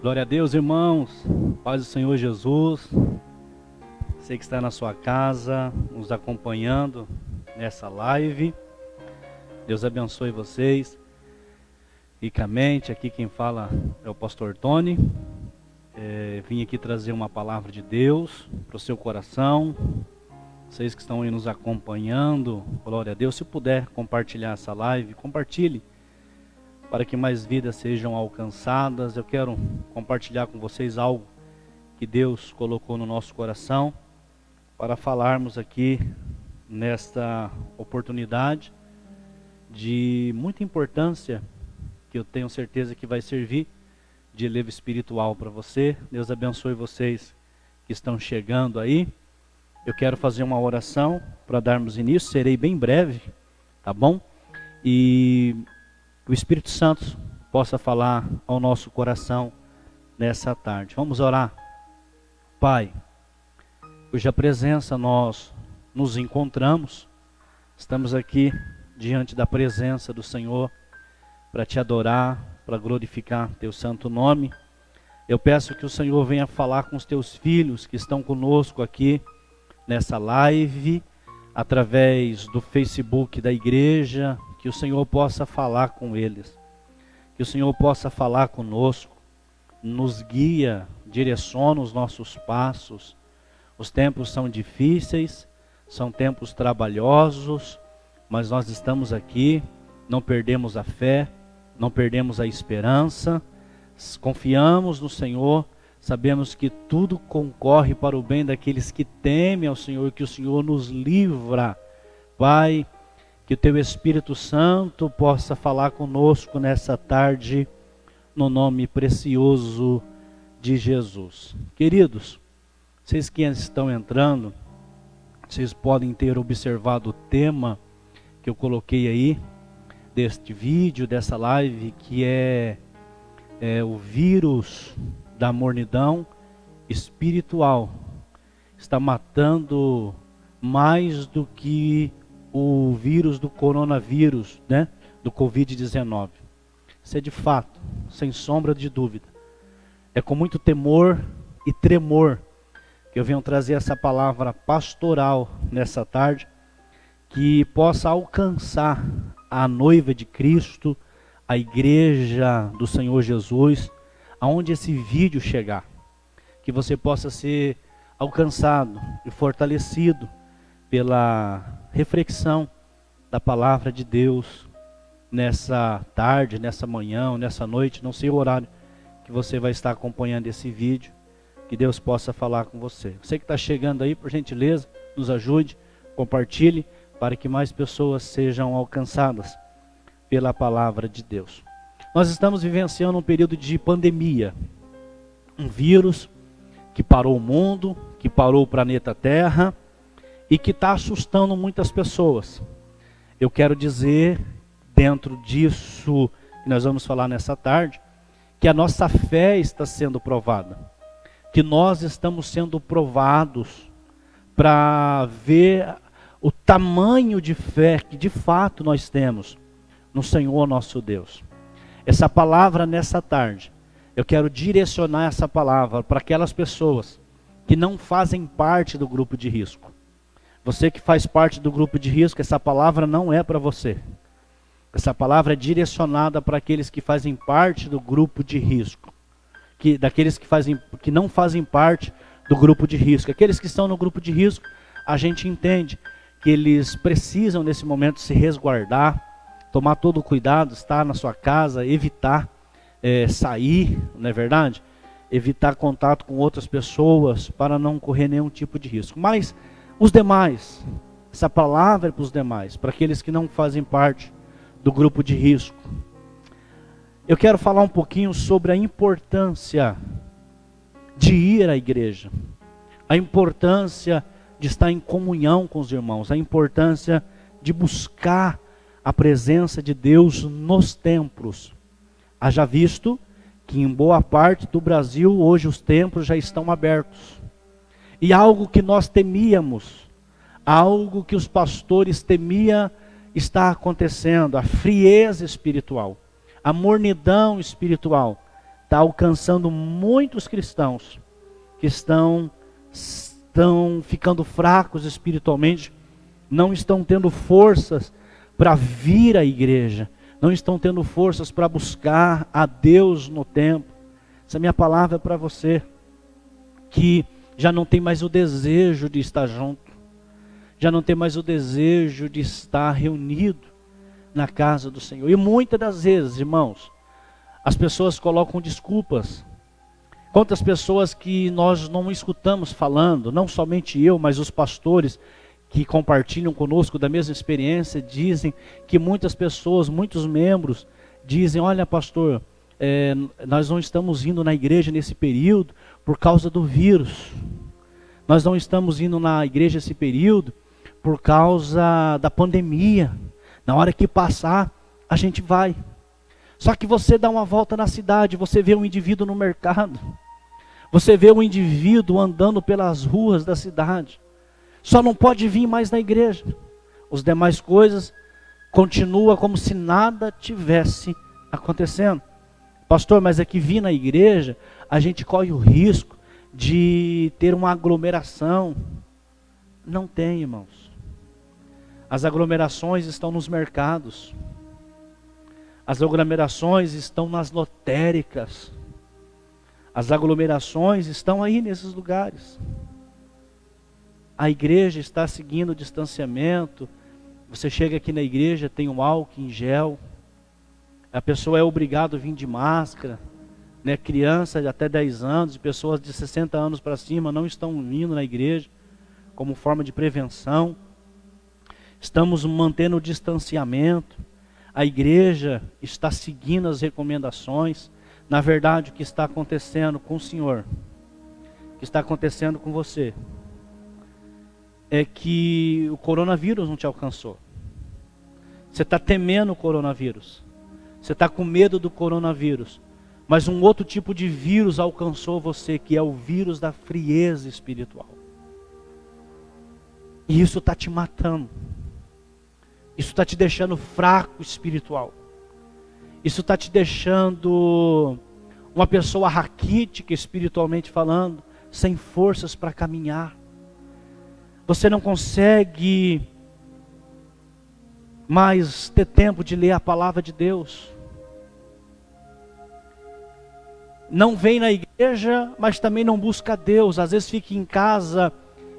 Glória a Deus, irmãos. Paz do Senhor Jesus. Você que está na sua casa, nos acompanhando nessa live. Deus abençoe vocês ricamente. Aqui quem fala é o pastor Tony. Vim aqui trazer uma palavra de Deus para o seu coração. Vocês que estão aí nos acompanhando, glória a Deus. Se puder compartilhar essa live, compartilhe, para que mais vidas sejam alcançadas. Eu quero compartilhar com vocês algo que Deus colocou no nosso coração para falarmos aqui nesta oportunidade de muita importância, que eu tenho certeza que vai servir de elevo espiritual para você. Deus abençoe vocês que estão chegando aí. Eu quero fazer uma oração para darmos início, serei bem breve, tá bom? E o Espírito Santo possa falar ao nosso coração nessa tarde. Vamos orar. Pai, cuja presença nós nos encontramos, estamos aqui diante da presença do Senhor para te adorar, para glorificar teu santo nome. Eu peço que o Senhor venha falar com os teus filhos que estão conosco aqui nessa live, através do Facebook da igreja, que o Senhor possa falar com eles, que o Senhor possa falar conosco, nos guia, direciona os nossos passos. Os tempos são difíceis, são tempos trabalhosos, mas nós estamos aqui, não perdemos a fé, não perdemos a esperança, confiamos no Senhor, sabemos que tudo concorre para o bem daqueles que temem ao Senhor, que o Senhor nos livra. Pai, que o teu Espírito Santo possa falar conosco nessa tarde, no nome precioso de Jesus. Queridos, vocês que estão entrando, vocês podem ter observado o tema que eu coloquei aí, deste vídeo, dessa live, que é o vírus da mornidão espiritual. Está matando mais do que o vírus do coronavírus, né? Do Covid-19. Isso é de fato, sem sombra de dúvida. É com muito temor e tremor que eu venho trazer essa palavra pastoral nessa tarde, que possa alcançar a noiva de Cristo, a igreja do Senhor Jesus, aonde esse vídeo chegar, que você possa ser alcançado e fortalecido pela reflexão da palavra de Deus nessa tarde, nessa manhã, ou nessa noite, não sei o horário que você vai estar acompanhando esse vídeo, que Deus possa falar com você. Você que está chegando aí, por gentileza, nos ajude, compartilhe, para que mais pessoas sejam alcançadas pela palavra de Deus. Nós estamos vivenciando um período de pandemia, um vírus que parou o mundo, que parou o planeta Terra e que está assustando muitas pessoas. Eu quero dizer, dentro disso que nós vamos falar nessa tarde, que a nossa fé está sendo provada, que nós estamos sendo provados para ver o tamanho de fé que de fato nós temos no Senhor nosso Deus. Essa palavra nessa tarde, eu quero direcionar essa palavra para aquelas pessoas que não fazem parte do grupo de risco. Você que faz parte do grupo de risco, essa palavra não é para você. Essa palavra é direcionada para aqueles que fazem parte do grupo de risco. Daqueles que não fazem parte do grupo de risco. Aqueles que estão no grupo de risco, a gente entende que eles precisam nesse momento se resguardar, tomar todo o cuidado, estar na sua casa, evitar sair, não é verdade? Evitar contato com outras pessoas para não correr nenhum tipo de risco. Mas os demais, essa palavra é para os demais, para aqueles que não fazem parte do grupo de risco. Eu quero falar um pouquinho sobre a importância de ir à igreja, a importância de estar em comunhão com os irmãos, a importância de buscar a presença de Deus nos templos. Haja visto que em boa parte do Brasil hoje os templos já estão abertos. E algo que nós temíamos, algo que os pastores temiam, está acontecendo. A frieza espiritual, a mornidão espiritual está alcançando muitos cristãos que estão ficando fracos espiritualmente, não estão tendo forças para vir à igreja, não estão tendo forças para buscar a Deus no templo. Essa é a minha palavra para você, que já não tem mais o desejo de estar junto, já não tem mais o desejo de estar reunido na casa do Senhor. E muitas das vezes, irmãos, as pessoas colocam desculpas. Quantas pessoas que nós não escutamos falando, não somente eu, mas os pastores que compartilham conosco da mesma experiência, dizem que muitas pessoas, muitos membros, dizem: olha, pastor, nós não estamos indo na igreja nesse período por causa do vírus. Nós não estamos indo na igreja nesse período por causa da pandemia. Na hora que passar, a gente vai. Só que você dá uma volta na cidade, você vê um indivíduo no mercado, você vê um indivíduo andando pelas ruas da cidade, só não pode vir mais na igreja. As demais coisas continua como se nada tivesse acontecendo. Pastor, mas é que vir na igreja, a gente corre o risco de ter uma aglomeração. Não tem, irmãos. As aglomerações estão nos mercados. As aglomerações estão nas lotéricas. As aglomerações estão aí nesses lugares. A igreja está seguindo o distanciamento. Você chega aqui na igreja, tem um álcool em gel. A pessoa é obrigada a vir de máscara. Né? Crianças de até 10 anos, pessoas de 60 anos para cima não estão vindo na igreja como forma de prevenção. Estamos mantendo o distanciamento. A igreja está seguindo as recomendações. Na verdade, o que está acontecendo com o Senhor, o que está acontecendo com você, é que o coronavírus não te alcançou. Você está temendo o coronavírus. Você está com medo do coronavírus. Mas um outro tipo de vírus alcançou você, que é o vírus da frieza espiritual. E isso está te matando. Isso está te deixando fraco espiritual. Isso está te deixando uma pessoa raquítica espiritualmente falando, sem forças para caminhar. Você não consegue mais ter tempo de ler a palavra de Deus. Não vem na igreja, mas também não busca Deus. Às vezes fica em casa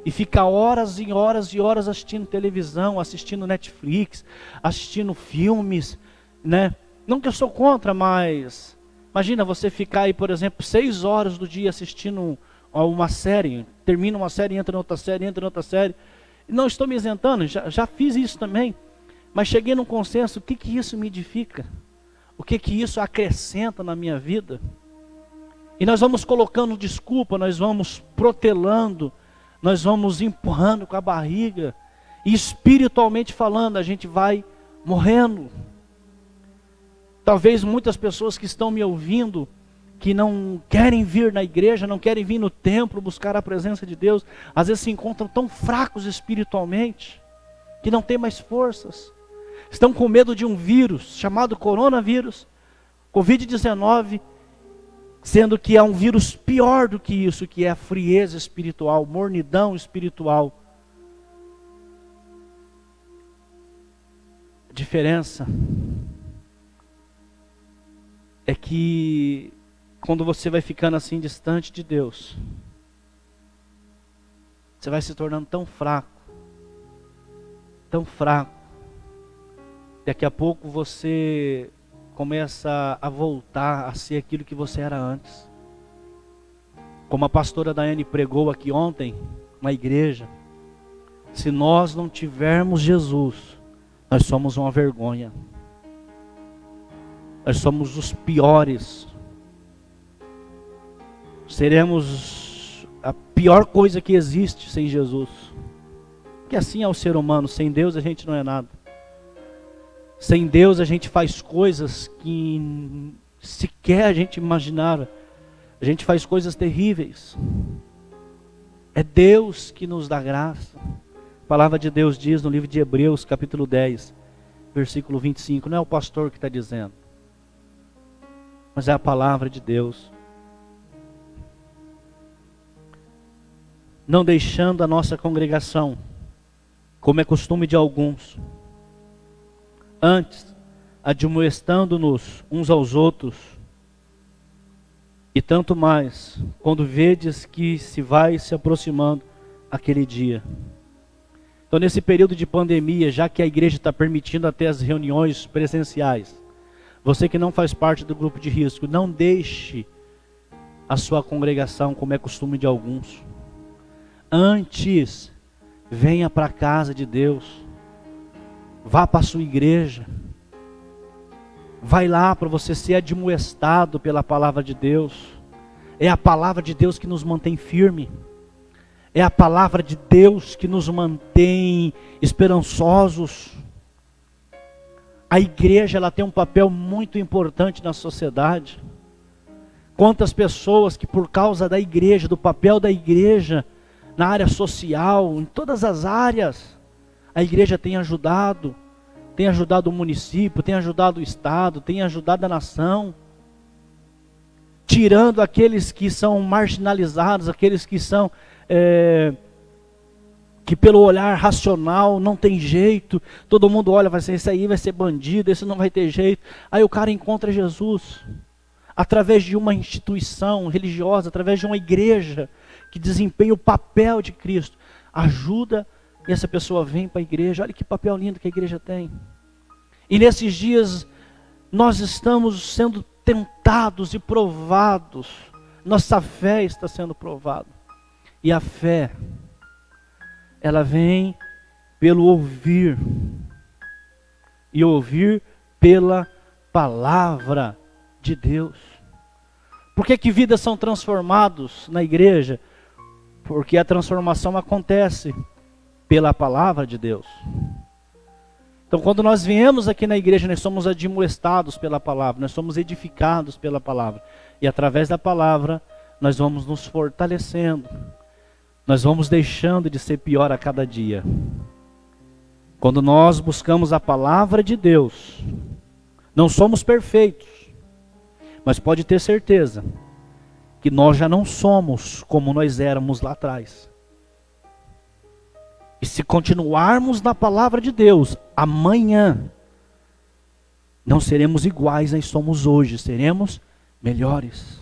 e fica horas e horas e horas assistindo televisão, assistindo Netflix, assistindo filmes, né? Não que eu sou contra, mas imagina você ficar aí, por exemplo, 6 horas do dia assistindo uma série, termina uma série, entra em outra série, entra em outra série. Não estou me isentando, já fiz isso também, mas cheguei num consenso: o que isso me edifica? O que isso acrescenta na minha vida? E nós vamos colocando desculpa, nós vamos protelando, nós vamos empurrando com a barriga, e espiritualmente falando, a gente vai morrendo. Talvez muitas pessoas que estão me ouvindo, que não querem vir na igreja, não querem vir no templo buscar a presença de Deus, às vezes se encontram tão fracos espiritualmente, que não têm mais forças. Estão com medo de um vírus, chamado coronavírus, Covid-19, sendo que há um vírus pior do que isso, que é a frieza espiritual, mornidão espiritual. A diferença é que quando você vai ficando assim distante de Deus, você vai se tornando tão fraco, daqui a pouco você começa a voltar a ser aquilo que você era antes. Como a pastora Daiane pregou aqui ontem na igreja, se nós não tivermos Jesus, nós somos uma vergonha. Nós somos os piores. Seremos a pior coisa que existe sem Jesus. Que assim é o ser humano, sem Deus a gente não é nada. Sem Deus a gente faz coisas que sequer a gente imaginava. A gente faz coisas terríveis. É Deus que nos dá graça. A palavra de Deus diz no livro de Hebreus, capítulo 10, versículo 25. Não é o pastor que está dizendo. mas é a palavra de Deus. Não deixando a nossa congregação, como é costume de alguns, antes, admoestando-nos uns aos outros, e tanto mais, quando vedes que se vai se aproximando aquele dia. Então, nesse período de pandemia, já que a igreja está permitindo até as reuniões presenciais, você que não faz parte do grupo de risco, não deixe a sua congregação como é costume de alguns. Antes, venha para a casa de Deus, vá para a sua igreja, vai lá para você ser admoestado pela palavra de Deus. É a palavra de Deus que nos mantém firme. É a palavra de Deus que nos mantém esperançosos. A igreja, ela tem um papel muito importante na sociedade. Quantas pessoas que por causa da igreja, do papel da igreja, na área social, em todas as áreas, a igreja tem ajudado o município, tem ajudado o estado, tem ajudado a nação, tirando aqueles que são marginalizados, aqueles que são, que pelo olhar racional não tem jeito, todo mundo olha, vai ser esse aí, vai ser bandido, esse não vai ter jeito. Aí o cara encontra Jesus, através de uma instituição religiosa, através de uma igreja, que desempenha o papel de Cristo, ajuda, e essa pessoa vem para a igreja. Olha que papel lindo que a igreja tem. E nesses dias, nós estamos sendo tentados e provados, nossa fé está sendo provada, e a fé, ela vem pelo ouvir, e ouvir pela palavra de Deus. Por que vidas são transformadas na igreja? Porque a transformação acontece pela palavra de Deus. Então, quando nós viemos aqui na igreja, nós somos admoestados pela palavra, nós somos edificados pela palavra. E através da palavra, nós vamos nos fortalecendo, nós vamos deixando de ser pior a cada dia. Quando nós buscamos a palavra de Deus, não somos perfeitos, mas pode ter certeza que nós já não somos como nós éramos lá atrás. E se continuarmos na palavra de Deus, amanhã não seremos iguais a somos hoje, seremos melhores.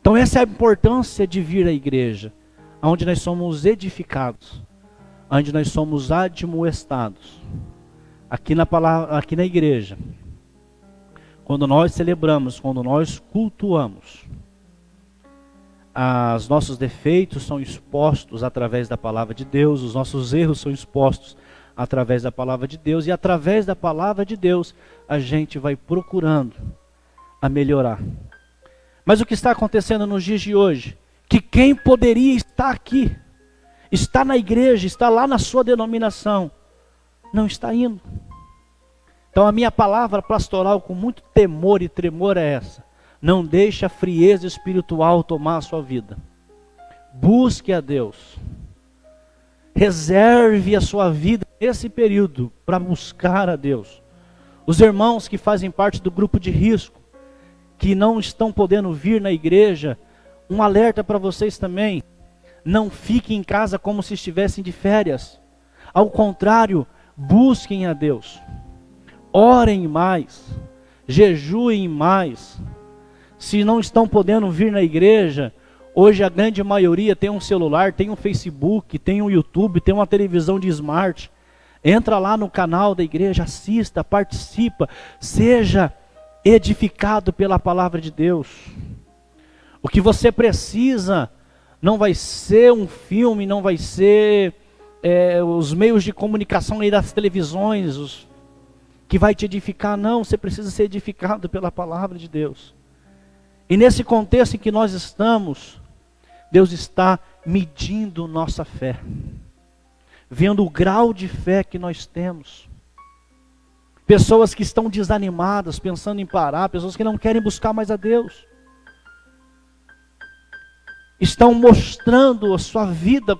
Então essa é a importância de vir à igreja, onde nós somos edificados, onde nós somos admoestados. Aqui na igreja, quando nós celebramos, quando nós cultuamos, os nossos defeitos são expostos através da palavra de Deus, os nossos erros são expostos através da palavra de Deus, e através da palavra de Deus a gente vai procurando a melhorar. Mas o que está acontecendo nos dias de hoje? Que quem poderia estar aqui, está na igreja, está lá na sua denominação, não está indo. Então a minha palavra pastoral com muito temor e tremor é essa: não deixe a frieza espiritual tomar a sua vida. Busque a Deus. Reserve a sua vida nesse período para buscar a Deus. Os irmãos que fazem parte do grupo de risco, que não estão podendo vir na igreja, um alerta para vocês também: não fiquem em casa como se estivessem de férias. Ao contrário, busquem a Deus. Orem mais, jejuem mais. Se não estão podendo vir na igreja, hoje a grande maioria tem um celular, tem um Facebook, tem um YouTube, tem uma televisão de smart. Entra lá no canal da igreja, assista, participa, seja edificado pela palavra de Deus. O que você precisa não vai ser um filme, não vai ser os meios de comunicação aí das televisões que vai te edificar. Não, você precisa ser edificado pela palavra de Deus. E nesse contexto em que nós estamos, Deus está medindo nossa fé, vendo o grau de fé que nós temos. Pessoas que estão desanimadas, pensando em parar, pessoas que não querem buscar mais a Deus, estão mostrando a sua vida,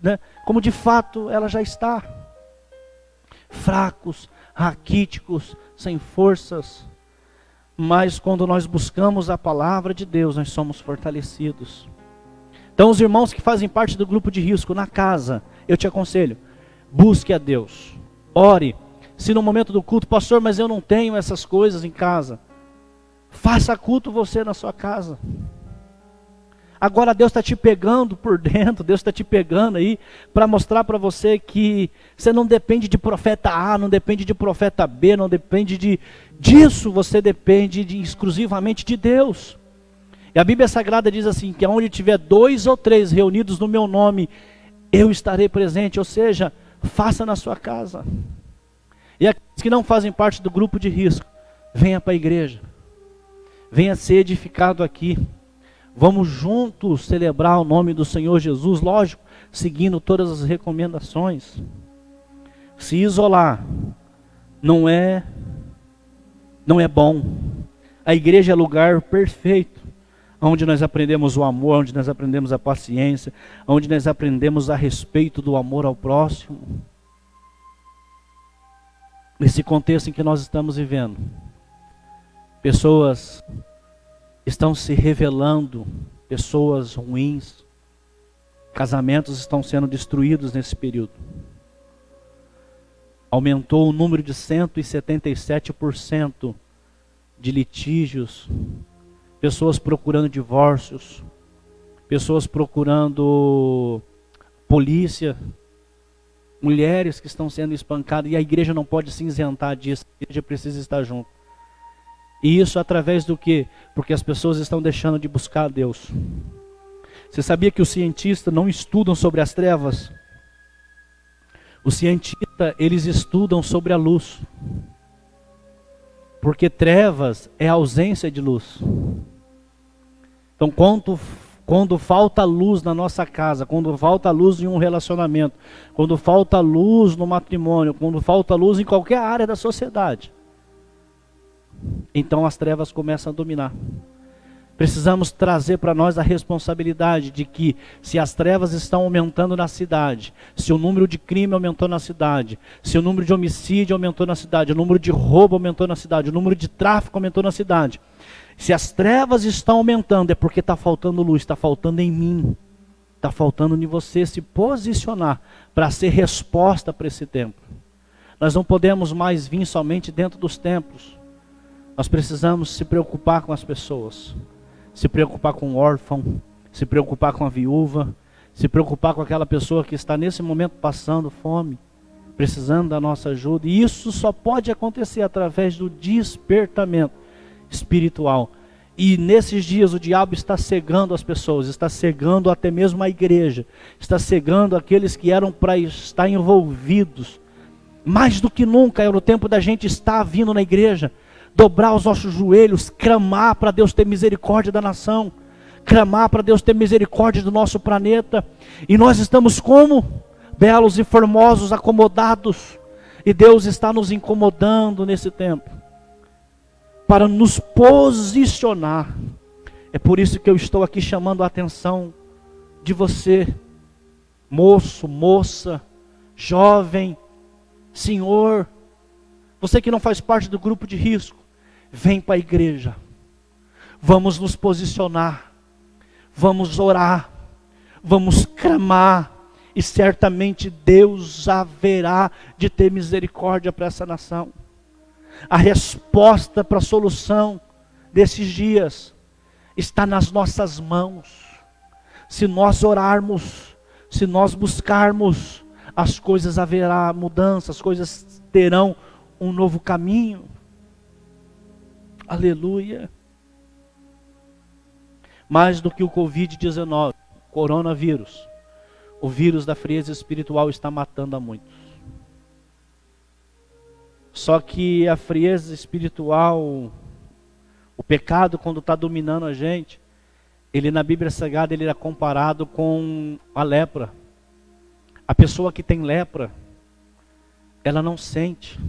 né, como de fato ela já está. Fracos, raquíticos, sem forças. mas quando nós buscamos a palavra de Deus, nós somos fortalecidos. Então os irmãos que fazem parte do grupo de risco na casa, eu te aconselho, busque a Deus, ore. Se no momento do culto, pastor, mas eu não tenho essas coisas em casa, faça culto você na sua casa. Agora Deus está te pegando por dentro, Deus está te pegando aí para mostrar para você que você não depende de profeta A, não depende de profeta B, não depende disso, você depende exclusivamente de Deus. E a Bíblia Sagrada diz assim, que onde tiver 2 ou 3 reunidos no meu nome, eu estarei presente, ou seja, faça na sua casa. E aqueles que não fazem parte do grupo de risco, venha para a igreja, venha ser edificado aqui. Vamos juntos celebrar o nome do Senhor Jesus, lógico, seguindo todas as recomendações. Se isolar não é bom. A igreja é lugar perfeito, onde nós aprendemos o amor, onde nós aprendemos a paciência, onde nós aprendemos a respeito do amor ao próximo. Nesse contexto em que nós estamos vivendo, pessoas estão se revelando, pessoas ruins, casamentos estão sendo destruídos nesse período. Aumentou o número de 177% de litígios, pessoas procurando divórcios, pessoas procurando polícia, mulheres que estão sendo espancadas, e a igreja não pode se isentar disso, a igreja precisa estar junto. E isso através do quê? Porque as pessoas estão deixando de buscar a Deus. Você sabia que os cientistas não estudam sobre as trevas? Os cientistas, eles estudam sobre a luz. Porque trevas é a ausência de luz. Então quando falta luz na nossa casa, quando falta luz em um relacionamento, quando falta luz no matrimônio, quando falta luz em qualquer área da sociedade, então as trevas começam a dominar. Precisamos trazer para nós a responsabilidade de que se as trevas estão aumentando na cidade, se o número de crime aumentou na cidade, se o número de homicídio aumentou na cidade, o número de roubo aumentou na cidade, o número de tráfico aumentou na cidade, se as trevas estão aumentando é porque está faltando luz, está faltando em mim, está faltando em você se posicionar para ser resposta para esse tempo. Nós não podemos mais vir somente dentro dos templos. Nós precisamos se preocupar com as pessoas, se preocupar com o órfão, se preocupar com a viúva, se preocupar com aquela pessoa que está nesse momento passando fome, precisando da nossa ajuda. E isso só pode acontecer através do despertamento espiritual. E nesses dias o diabo está cegando as pessoas, está cegando até mesmo a igreja, está cegando aqueles que eram para estar envolvidos. Mais do que nunca era o tempo da gente estar vindo na igreja, dobrar os nossos joelhos, clamar para Deus ter misericórdia da nação, clamar para Deus ter misericórdia do nosso planeta. E nós estamos como? Belos e formosos, acomodados. E Deus está nos incomodando nesse tempo, para nos posicionar. É por isso que eu estou aqui chamando a atenção de você, moço, moça, jovem, senhor, você que não faz parte do grupo de risco, vem para a igreja, vamos nos posicionar, vamos orar, vamos clamar, e certamente Deus haverá de ter misericórdia para essa nação. A resposta para a solução desses dias está nas nossas mãos. Se nós orarmos, se nós buscarmos, as coisas haverá mudança, as coisas terão um novo caminho. Aleluia. Mais do que o Covid-19, coronavírus, o vírus da frieza espiritual está matando a muitos. Só que a frieza espiritual, o pecado quando está dominando a gente, ele na Bíblia Sagrada ele é comparado com a lepra. A pessoa que tem lepra, ela não sente.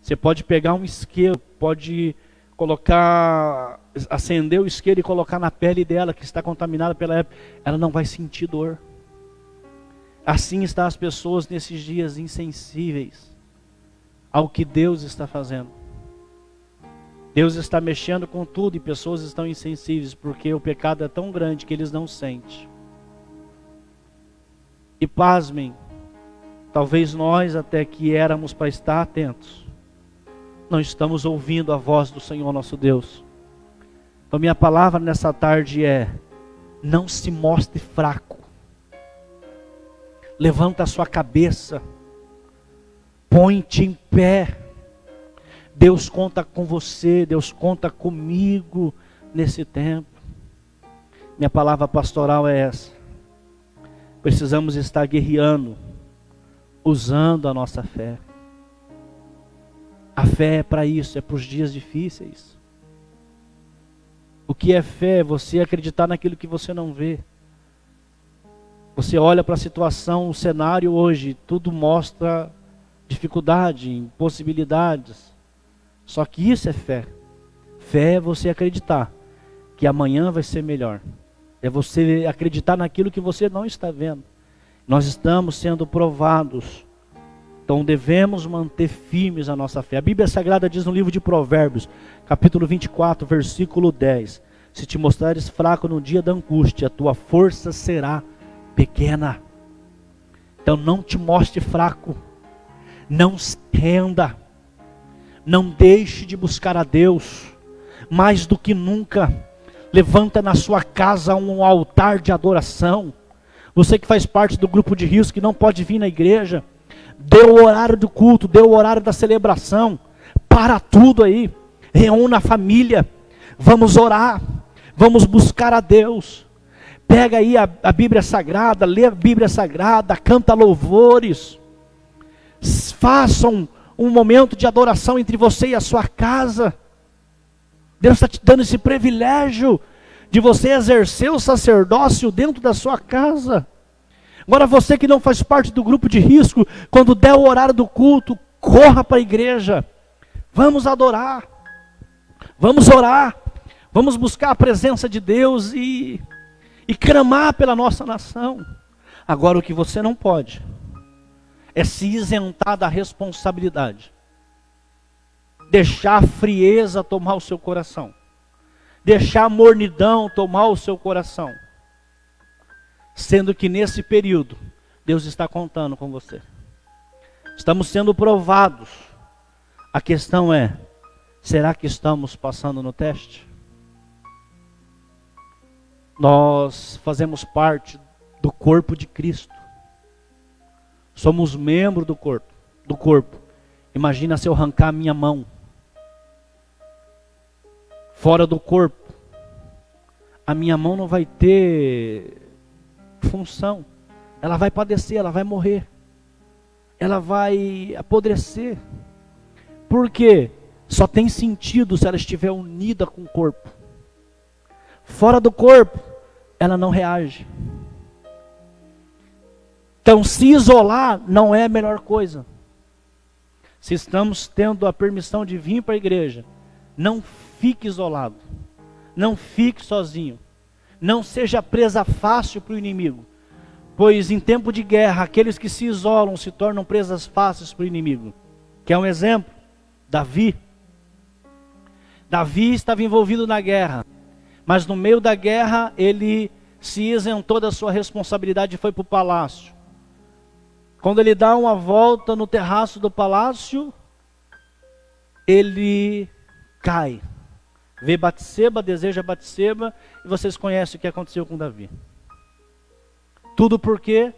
Você pode pegar um isqueiro, pode colocar, acender o isqueiro e colocar na pele dela que está contaminada pela lepra, ela não vai sentir dor. Assim estão as pessoas nesses dias insensíveis ao que Deus está fazendo. Deus está mexendo com tudo e pessoas estão insensíveis porque o pecado é tão grande que eles não sentem. E pasmem, talvez nós até que éramos para estar atentos, não estamos ouvindo a voz do Senhor nosso Deus. Então minha palavra nessa tarde é: não se mostre fraco. Levanta a sua cabeça, põe-te em pé. Deus conta com você, Deus conta comigo nesse tempo. Minha palavra pastoral é essa: precisamos estar guerreando, usando a nossa fé. A fé é para isso, é para os dias difíceis. O que é fé? É você acreditar naquilo que você não vê. Você olha para a situação, o cenário hoje, tudo mostra dificuldade, impossibilidades. Só que isso é fé. Fé é você acreditar que amanhã vai ser melhor. É você acreditar naquilo que você não está vendo. Nós estamos sendo provados. Então devemos manter firmes a nossa fé. A Bíblia Sagrada diz no livro de Provérbios, capítulo 24, versículo 10. Se te mostrares fraco no dia da angústia, a tua força será pequena. Então não te mostre fraco. Não se renda. Não deixe de buscar a Deus. Mais do que nunca, levanta na sua casa um altar de adoração. Você que faz parte do grupo de risco, que não pode vir na igreja, dê o horário do culto, dê o horário da celebração. Para tudo aí. Reúna a família. Vamos orar. Vamos buscar a Deus. Pega aí a Bíblia Sagrada, lê a Bíblia Sagrada, canta louvores. Façam um momento de adoração entre você e a sua casa. Deus está te dando esse privilégio de você exercer o sacerdócio dentro da sua casa. Agora você que não faz parte do grupo de risco, quando der o horário do culto, corra para a igreja. Vamos adorar. Vamos orar. Vamos buscar a presença de Deus e clamar pela nossa nação. Agora o que você não pode é se isentar da responsabilidade. Deixar a frieza tomar o seu coração. Deixar a mornidão tomar o seu coração. Sendo que nesse período, Deus está contando com você. Estamos sendo provados. A questão é, será que estamos passando no teste? Nós fazemos parte do corpo de Cristo. Somos membro do corpo. Imagina se eu arrancar a minha mão. Fora do corpo. A minha mão não vai ter função. Ela vai padecer, ela vai morrer. Ela vai apodrecer. Por quê? Só tem sentido se ela estiver unida com o corpo. Fora do corpo, ela não reage. Então, se isolar não é a melhor coisa. Se estamos tendo a permissão de vir para a igreja, não fique isolado. Não fique sozinho. Não seja presa fácil para o inimigo. Pois em tempo de guerra, aqueles que se isolam se tornam presas fáceis para o inimigo. Quer um exemplo? Davi. Davi estava envolvido na guerra. Mas no meio da guerra, ele se isentou da sua responsabilidade e foi para o palácio. Quando ele dá uma volta no terraço do palácio, ele cai. Vê Batseba, deseja Batseba, e vocês conhecem o que aconteceu com Davi. Tudo porque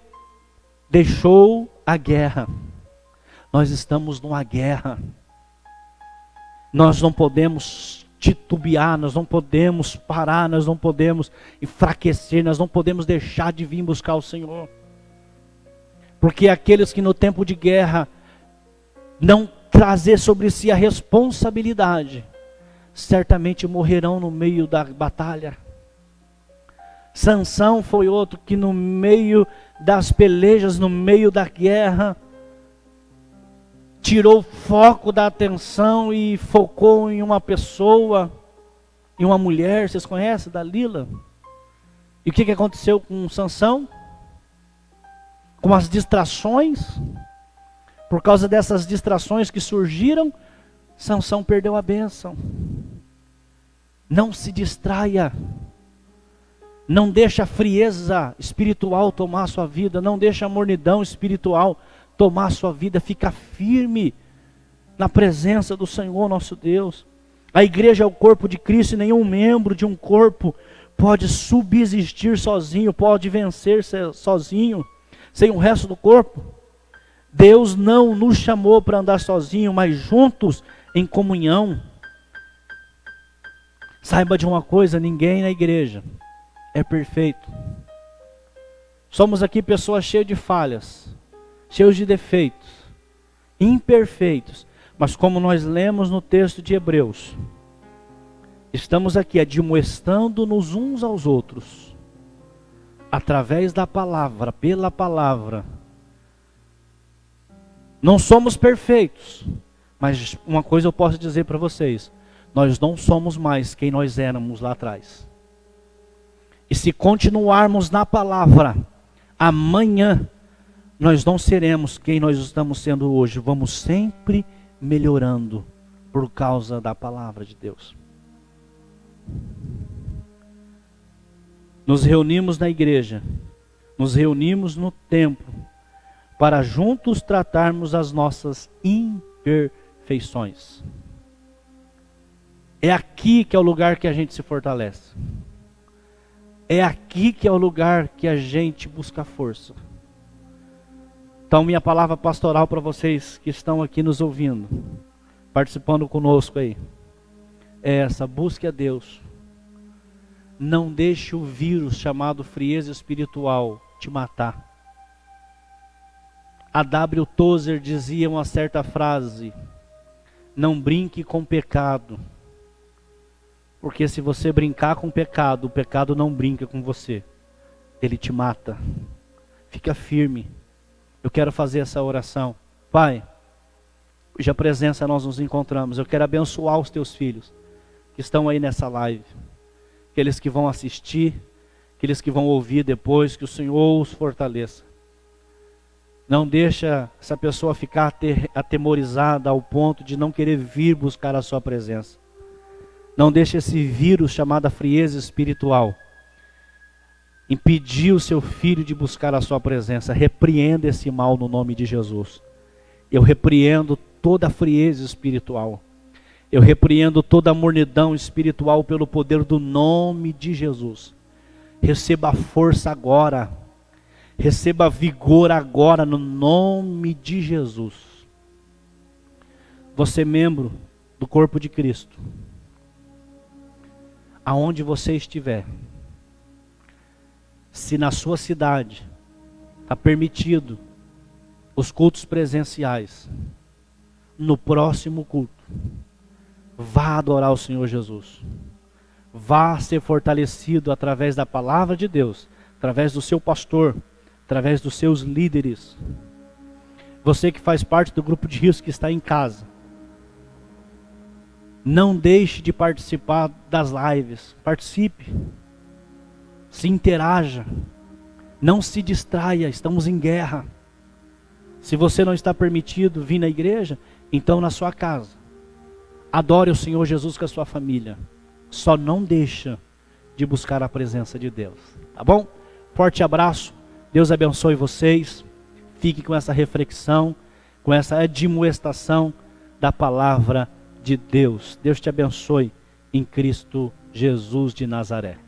deixou a guerra. Nós estamos numa guerra. Nós não podemos titubear, nós não podemos parar, nós não podemos enfraquecer, nós não podemos deixar de vir buscar o Senhor. Porque aqueles que no tempo de guerra não trazer sobre si a responsabilidade, certamente morrerão no meio da batalha. Sansão foi outro que no meio das pelejas, no meio da guerra, tirou o foco da atenção e focou em uma pessoa, em uma mulher. Vocês conhecem? Dalila. E o que aconteceu com Sansão? Com as distrações, por causa dessas distrações que surgiram, Sansão perdeu a bênção. Não se distraia. Não deixa a frieza espiritual tomar a sua vida. Não deixa a mornidão espiritual tomar a sua vida. Fica firme na presença do Senhor nosso Deus. A igreja é o corpo de Cristo e nenhum membro de um corpo pode subsistir sozinho, pode vencer sozinho, sem o resto do corpo. Deus não nos chamou para andar sozinho, mas juntos em comunhão. Saiba de uma coisa, ninguém na igreja é perfeito. Somos aqui pessoas cheias de falhas, cheios de defeitos, imperfeitos. Mas como nós lemos no texto de Hebreus, estamos aqui admoestando-nos uns aos outros, através da palavra, pela palavra. Não somos perfeitos, mas uma coisa eu posso dizer para vocês: nós não somos mais quem nós éramos lá atrás. E se continuarmos na palavra, amanhã nós não seremos quem nós estamos sendo hoje. Vamos sempre melhorando por causa da palavra de Deus. Nos reunimos na igreja, nos reunimos no templo, para juntos tratarmos as nossas imperfeições. É aqui que é o lugar que a gente se fortalece. É aqui que é o lugar que a gente busca força. Então minha palavra pastoral para vocês que estão aqui nos ouvindo, participando conosco aí, é essa: busque a Deus. Não deixe o vírus chamado frieza espiritual te matar. A W. Tozer dizia uma certa frase: não brinque com o pecado, porque se você brincar com o pecado não brinca com você, ele te mata. Fica firme. Eu quero fazer essa oração. Pai, cuja presença nós nos encontramos, eu quero abençoar os teus filhos que estão aí nessa live, aqueles que vão assistir, aqueles que vão ouvir depois, que o Senhor os fortaleça. Não deixa essa pessoa ficar atemorizada ao ponto de não querer vir buscar a sua presença. Não deixa esse vírus chamado frieza espiritual impedir o seu filho de buscar a sua presença. Repreenda esse mal no nome de Jesus. Eu repreendo toda a frieza espiritual. Eu repreendo toda a mornidão espiritual pelo poder do nome de Jesus. Receba força agora. Receba vigor agora no nome de Jesus. Você, membro do corpo de Cristo, aonde você estiver, se na sua cidade está permitido os cultos presenciais, no próximo culto, vá adorar o Senhor Jesus. Vá ser fortalecido através da palavra de Deus, através do seu pastor, através dos seus líderes. Você que faz parte do grupo de risco que está em casa, não deixe de participar das lives. Participe. Se interaja. Não se distraia. Estamos em guerra. Se você não está permitido vir na igreja, então na sua casa, adore o Senhor Jesus com a sua família. Só não deixa de buscar a presença de Deus. Tá bom? Forte abraço. Deus abençoe vocês. Fique com essa reflexão, com essa admoestação da palavra de Deus. Deus te abençoe em Cristo Jesus de Nazaré.